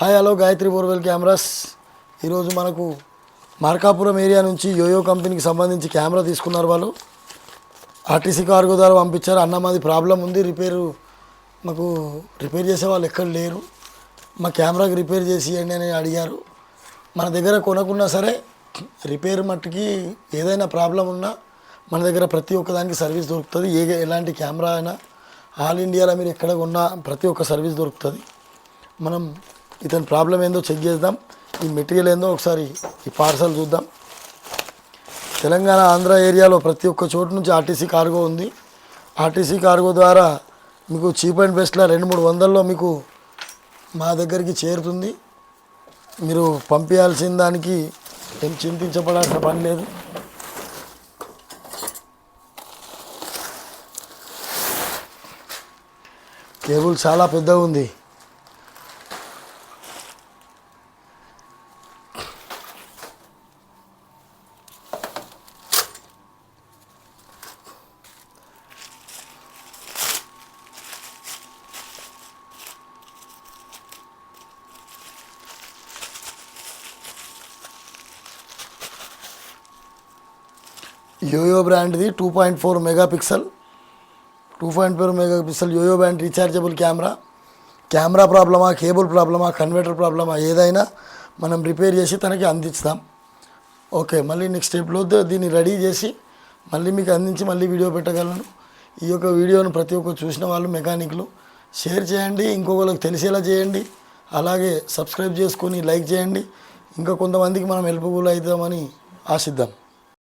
Hi hello Gayatri borewell cameras. ఈరోజు మనకు Markapuram area నుంచి యోయో కంపెనీకి సంబంధించి కెమెరా తీసుకున్నారు. వాళ్ళు ఆర్టీసీ కార్గో ద్వారా పంపించారు. అన్న మాది ప్రాబ్లం ఉంది, మాకు రిపేర్ చేసే వాళ్ళు ఎక్కడ లేరు, మా కెమెరాకి రిపేర్ చేసి ఇవ్వండి అని అడిగారు. మన దగ్గర కొనకున్నా సరే రిపేర్ మట్టుకి ఏదైనా ప్రాబ్లం ఉన్నా మన దగ్గర ప్రతి ఒక్కదానికి సర్వీస్ దొరుకుతుంది. ఎలాంటి కెమెరా అయినా ఆల్ ఇండియాలో మీరు ఎక్కడ కొన్నా ప్రతి ఒక్క సర్వీస్ దొరుకుతుంది. మనం ఇతని ప్రాబ్లం ఏందో చెక్ చేద్దాం, ఈ మెటీరియల్ ఏందో ఒకసారి ఈ పార్సల్ చూద్దాం. తెలంగాణ ఆంధ్ర ఏరియాలో ప్రతి ఒక్క చోటు నుంచి ఆర్టీసీ కార్గో ఉంది. ఆర్టీసీ కార్గో ద్వారా మీకు చీప్ అండ్ బెస్ట్లో 200-300లో మీకు మా దగ్గరికి చేరుతుంది. మీరు పంపించాల్సిన దానికి ఏం చింతించబడాల్సిన పని లేదు. కేబుల్ చాలా పెద్దగా ఉంది. యోయో బ్రాండ్ది 2.4 megapixel Yoyo brand rechargeable camera ప్రాబ్లమా, కేబుల్ ప్రాబ్లమా, కన్వర్టర్ ప్రాబ్లమా ఏదైనా మనం రిపేర్ చేసి తనకి అందిస్తాం. ఓకే, మళ్ళీ నెక్స్ట్ స్టెప్లో దీన్ని రెడీ చేసి మళ్ళీ మీకు అందించి మళ్ళీ వీడియో పెట్టగలను. ఈ యొక్క వీడియోను ప్రతి ఒక్కరు చూసిన వాళ్ళు మెకానిక్లు షేర్ చేయండి, ఇంకొకరికి తెలిసేలా చేయండి. అలాగే సబ్స్క్రైబ్ చేసుకొని లైక్ చేయండి. ఇంకా కొంతమందికి మనం హెల్ప్ఫుల్ అవుతామని ఆశిద్దాం.